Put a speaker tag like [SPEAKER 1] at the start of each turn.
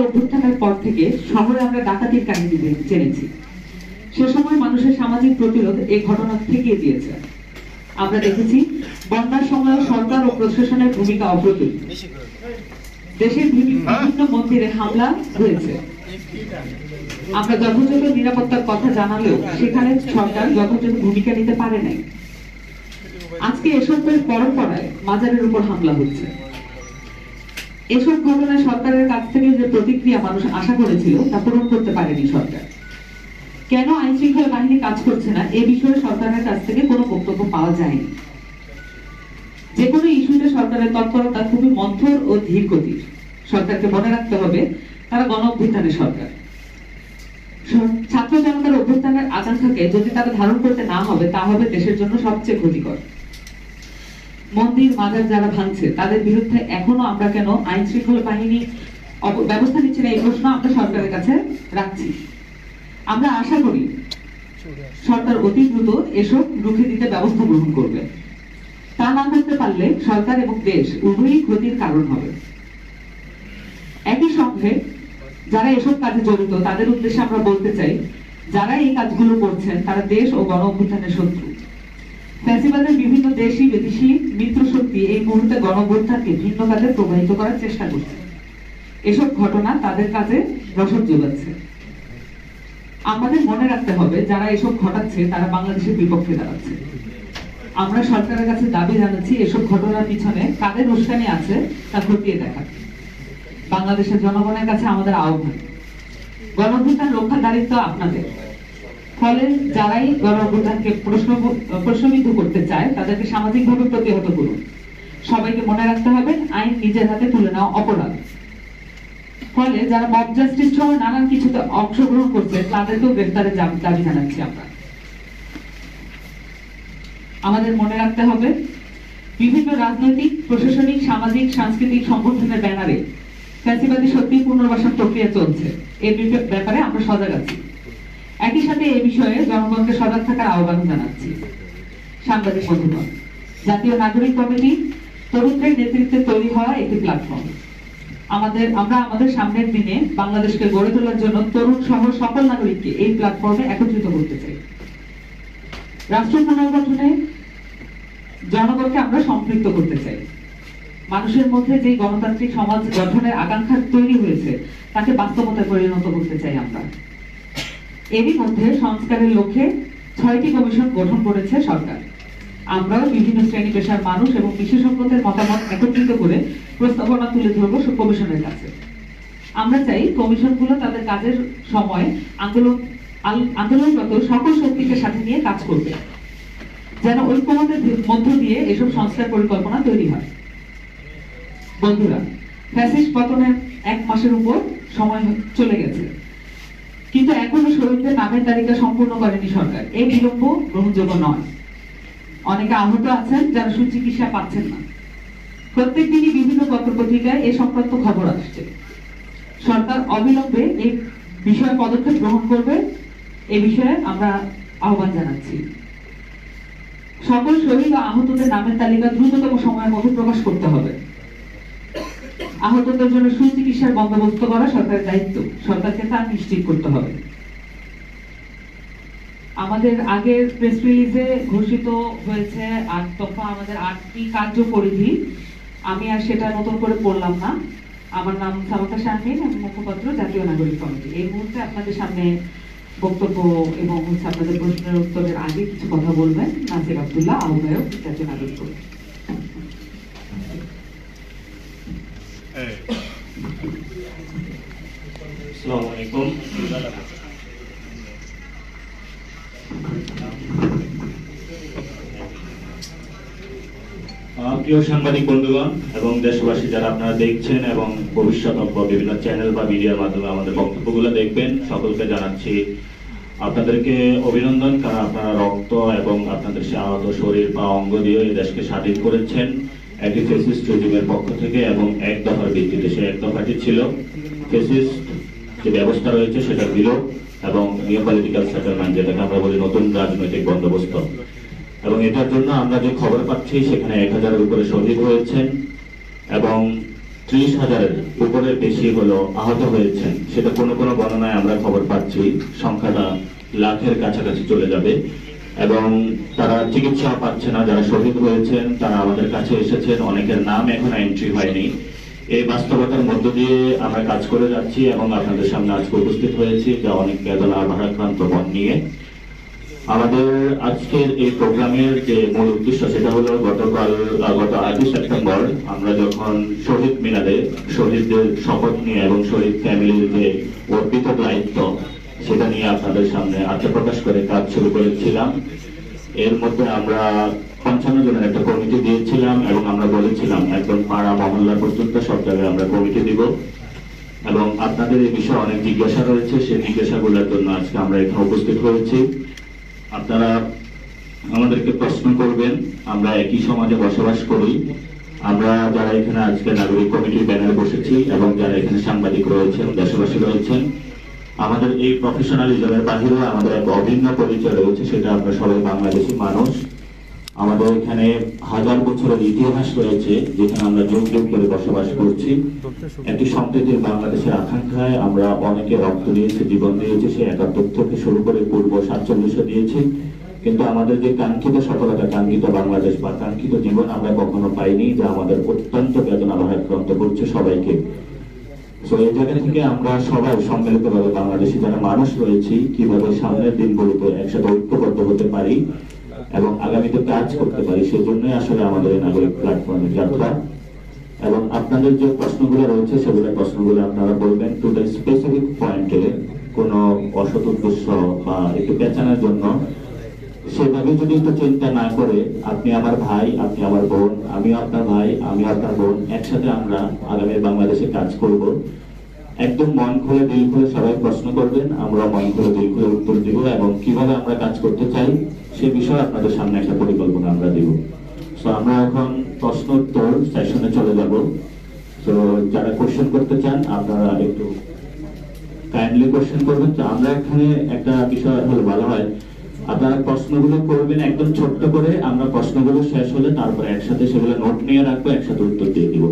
[SPEAKER 1] অভ্যুত্থানের পর থেকে শহরে আমরা ডাকাতির কাহিনী জেনেছি। সে সময় মানুষের সামাজিক প্রতিরোধ এই ঘটনা ঠেকিয়ে দিয়েছে। আমরা দেখেছি বন্যার সময় সরকার ও প্রশাসনের ভূমিকা অপ্রতুল। দেশের বিভিন্ন মন্দিরে হামলা হয়েছে। আমরা যথাযথ নিরাপত্তার কথা জানালেও সেখানে সরকার যথাযথ ভূমিকা নিতে পারে নাই। আজকে এসবের পরম্পরায় মাজারের উপর হামলা হচ্ছে। এসব ঘটনায় সরকারের কাছ থেকে যে প্রতিক্রিয়া মানুষ আশা করেছিল তা পূরণ করতে পারেনি সরকার। কেন আইন শৃঙ্খলা বাহিনী কাজ করছে না এ বিষয়ে সরকারের কাছ থেকে কোনো বক্তব্য পাওয়া যায়নি। যে কোনো ইস্যুতে সরকারের তৎপরতা খুবই মন্থর ও ধীর গতির। সরকারকে মনে রাখতে হবে তারা গণ অভ্যুত্থানের সরকার। ছাত্র জনতার অভ্যুত্থানের আকাঙ্ক্ষাকে যদি তারা ধারণ করতে না হবে তা হবে দেশের জন্য সবচেয়ে ক্ষতিকর। মন্দির মাজার যারা ভাঙছে তাদের বিরুদ্ধে এখনো আমরা কেন আইন শৃঙ্খলা বাহিনী ব্যবস্থা নিচ্ছে না এই প্রশ্ন আমরা সরকারের কাছে রাখছি। আমরা আশা করি সরকার অতি দ্রুত এসব রুখে দিতে ব্যবস্থা গ্রহণ করবে। তা না করতে পারলে সরকার এবং দেশ উভয়ই ক্ষতির কারণ হবে। একই সঙ্গে যারা এসব কাজে জড়িত তাদের উদ্দেশ্যে আমরা বলতে চাই, যারা এই কাজগুলো করছেন তারা দেশ ও গণ অভ্যুত্থানের শত্রু। ফ্যাসিবাদের বিভিন্ন দেশি বিদেশি মিত্র শক্তি এই মুহূর্তে গণ অভ্যুত্থানকে ভিন্ন কাজে প্রবাহিত করার চেষ্টা করছে। এসব ঘটনা তাদের কাজে রসদ যোগাচ্ছে। আমাদের মনে রাখতে হবে যারা এসব ঘটাচ্ছে তারা বাংলাদেশের বিপক্ষে দাঁড়াচ্ছে। আমরা সরকারের কাছে দাবি জানাচ্ছি এসব ঘটনার পিছনে কাদের উস্কানি আছে তা খতিয়ে দেখা। বাংলাদেশের জনগণের কাছে আমাদের আহ্বান, গণ অভ্যুত্থান রক্ষার দায়িত্ব আপনাদের। ফলে যারাই গণ অভ্যুত্থানকে প্রশ্নবিদ্ধ করতে চায় তাদেরকে সামাজিকভাবে প্রতিহত করুন। সবাইকে মনে রাখতে হবে আইন নিজের হাতে তুলে নেওয়া অপরাধ। ফলে যারা মব জাস্টিস সহ নানান কিছুতে অংশগ্রহণ করছে তাদেরকেও গ্রেফতারের দাবি জানাচ্ছি আমরা। আমাদের মনে রাখতে হবে বিভিন্ন রাজনৈতিক, প্রশাসনিক, সামাজিক, সাংস্কৃতিক সংগঠনের ব্যানারে ফ্যাসিবাদী শক্তি পুনর্বাসন প্রক্রিয়া চলছে। এর ব্যাপারে আমরা সজাগ আছি। একই সাথে এই বিষয়ে জনগণকে সজাগ থাকার আহ্বান জানাচ্ছি। সাংবাদিক বন্ধুগণ, জাতীয় নাগরিক কমিটি তরুণদের নেতৃত্বে তৈরি হওয়া একটি প্ল্যাটফর্ম। আমরা আমাদের সামনের দিনে বাংলাদেশকে গড়ে তোলার জন্য তরুণ সহ সকল নাগরিককে এই প্ল্যাটফর্মে একত্রিত করতে চাই। রাষ্ট্র পুনর্গঠনে জনগণকে আমরা সম্পৃক্ত করতে চাই। মানুষের মধ্যে যে গণতান্ত্রিক সমাজ গঠনের আকাঙ্ক্ষা তৈরি হয়েছে তাকে বাস্তবতায় পরিণত করতে চাই আমরা। এরই মধ্যে সংস্কারের লক্ষ্যে 6টি কমিশন গঠন করেছে সরকার। আমরাও বিভিন্ন শ্রেণী পেশার মানুষ এবং বিশেষজ্ঞদের মতামত একত্রিত করে প্রস্তাবনা তুলে ধরব কমিশনের কাছে। আমরা চাই কমিশনগুলো তাদের কাজের সময় আন্দোলনরত সকল শক্তিকে সাথে নিয়ে কাজ করবে, যেন ঐক্যমতের মধ্য দিয়ে এসব সংস্কার পরিকল্পনা তৈরি হয়। বন্ধুরা, ফ্যাসিস্ট পতনের 1 মাসের উপর সময় চলে গেছে, কিন্তু এখনো শহীদদের নামের তালিকা সম্পূর্ণ করেনি সরকার। এই বিলম্ব গ্রহণযোগ্য নয়। অনেকে আহত আছেন যারা সুচিকিৎসা পাচ্ছেন না। প্রত্যেক দিনই বিভিন্ন পত্রপত্রিকায় এ সংক্রান্ত খবর আসছে। সরকার অবিলম্বে এই বিষয়ে পদক্ষেপ গ্রহণ করবে, এই বিষয়ে আমরা আহ্বান জানাচ্ছি। সকল শহীদ ও আহতদের নামের তালিকা দ্রুততম সময়ের মধ্যে প্রকাশ করতে হবে। আহতদের জন্য সুচিকিৎসার বন্দোবস্ত করা সরকারের দায়িত্ব, সরকারকে তা নিশ্চিত করতে হবে। আমাদের আগের প্রেস রিলিজে ঘোষিত হয়েছে 8 দফা, আমাদের 8টি কার্য পরিধি। আমি আর সেটা নতুন করে পড়লাম না। আমার নাম সামাতা শাহীন, আমি মুখপাত্র জাতীয় নাগরিক কমিটি। এই মুহূর্তে আপনাদের সামনে বক্তব্য এবং আপনাদের প্রশ্নের উত্তরের আগে কিছু কথা বলবেন নাসির আব্দুল্লাহ, আহ্বায়ক জাতীয় নাগরিক কমিটি।
[SPEAKER 2] আসসালামু আলাইকুম। প্রিয় সাংবাদিক বন্ধুগণ এবং দেশবাসী যারা আপনারা দেখছেন এবং ভবিষ্যৎ বিভিন্ন চ্যানেল বা মিডিয়ার মাধ্যমে আমাদের বক্তব্যগুলো দেখবেন, সকলকে জানাচ্ছি আপনাদেরকে অভিনন্দন। কারণ আপনারা রক্ত এবং আপনাদের সে আহত শরীর বা অঙ্গ দিয়ে এই দেশকে স্বাধীন করেছেন একটি ফ্যাসিস্ট রেজিমের পক্ষ থেকে, এবং 1 দফার ভিত্তিতে। সেই 1 দফাটি ছিল ফ্যাসিস্ট যে ব্যবস্থা রয়েছে সেটা বিলোপ এবং নিউ পলিটিক্যাল সেটেলমেন্ট, যেটাকে আমরা বলি নতুন রাজনৈতিক বন্দোবস্ত। এবং এটার জন্য আমরা যে খবর পাচ্ছি সেখানে 1000-এর উপরে শহীদ হয়েছেন এবং 30,000-এর উপরে বেশি হলো আহত হয়েছেন, সেটা কোনো কোনো গণনায় আমরা খবর পাচ্ছি সংখ্যাটা লাখের কাছাকাছি চলে যাবে। এবং তারা চিকিৎসা পাচ্ছে না, যারা শহীদ হয়েছেন তারা আমাদের কাছে এসেছেন, অনেকের নাম এখন এন্ট্রি হয়নি। এই বাস্তবতার মধ্য দিয়ে আমরা কাজ করে যাচ্ছি এবং আপনাদের সামনে আজকে উপস্থিত হয়েছি যা অনেক বেদনা ভারাক্রান্ত মন নিয়ে। আমাদের আজকের এই প্রোগ্রামের যে মূল উদ্দেশ্য সেটা হলো গত 8 সেপ্টেম্বর আমরা যখন শহীদ মিনারে শহীদদের শপথ নিয়ে এবং শহীদ ফ্যামিলির যে অর্পিত দায়িত্ব সেটা নিয়ে আপনাদের সামনে আত্মপ্রকাশ করে কাজ শুরু করেছিলাম। এর মধ্যে আমরা 55 জনের একটা কমিটি দিয়েছিলাম এবং আমরা বলেছিলাম একদম পাড়া মহল্লা পর্যন্ত সব জায়গায় আমরা কমিটি দিব। এবং আপনাদের এই বিষয়ে অনেক জিজ্ঞাসা রয়েছে, সেই জিজ্ঞাসাগুলোর জন্য আজকে আমরা এখানে উপস্থিত হয়েছি। আপনারা আমাদেরকে প্রশ্ন করবেন, আমরা একই সমাজে বসবাস করি। আমরা যারা এখানে আজকে নাগরিক কমিটির ব্যানারে বসেছি এবং যারা এখানে সাংবাদিক রয়েছেন, দেশবাসী রয়েছেন, আমাদের এই প্রফেশনালিজমের বাহিরেও আমাদের এক অভিন্ন পরিচয় রয়েছে, সেটা আমরা সবাই বাংলাদেশি মানুষ। আমাদের এখানে 1000 বছরের ইতিহাস রয়েছে যেখানে আমরা যুগ যুগ ধরে বসবাস করছি। একটি সম্প্রীতির বাংলাদেশের আকাঙ্ক্ষায় আমরা অনেকে রক্ত দিয়েছি, জীবন দিয়েছি, সেই 71 থেকে শুরু করে পূর্ব 47 দিয়েছি। কিন্তু আমাদের যে কাঙ্ক্ষিত সফলতা, কাঙ্ক্ষিত বাংলাদেশ বা কাঙ্ক্ষিত জীবন আমরা কখনো পাইনি, যা আমাদের অত্যন্ত বেদনা ভারাক্রান্ত করছে সবাইকে। তো এই জায়গা থেকে আমরা সবাই সম্মিলিতভাবে বাংলাদেশি যারা মানুষ রয়েছি কিভাবে সামনের দিনগুলোতে একসাথে ঐক্যবদ্ধ হতে পারি এবং আগামীতে কাজ করতে পারি, সেজন্যই আসলে আমাদের এই নাগরিক প্ল্যাটফর্মের যাত্রা। এবং আপনাদের যে প্রশ্নগুলো রয়েছে সেগুলো প্রশ্নগুলো আপনারা বলবেন টু দ্য স্পেসিফিক পয়েন্টে, কোনো অসৎ উদ্দেশ্য বা একটু পেঁচানোর জন্য সেভাবে যদি একটু চিন্তা না করে, আপনি আমার ভাই, আপনি আমার বোন, আমি আপনার ভাই, আমি আপনার বোন, একসাথে আমরা আগামী বাংলাদেশে কাজ করব। একদম মন খুলে দিল খুলে সবাই প্রশ্ন করবেন, আমরা মন খুলে দিল খুলে উত্তর দিব এবং কিভাবে আমরা কাজ করতে চাই সে বিষয়ে আপনাদের সামনে একটা পরিকল্পনা আমরা দিব। তো আমরা এখন প্রশ্ন উত্তর সেশনে চলে যাব। তো যারা কোশ্চেন করতে চান আপনারা একটু কাইন্ডলি কোশ্চেন করবেন। তো আমরা এখানে একটা বিষয় হলে ভালো হয়, আপনারা প্রশ্নগুলো করবেন একদম ছোট্ট করে, আমরা প্রশ্নগুলো শেষ হলে তারপরে একসাথে সেগুলো নোট নিয়ে রাখবো, একসাথে উত্তর দিয়ে দিব।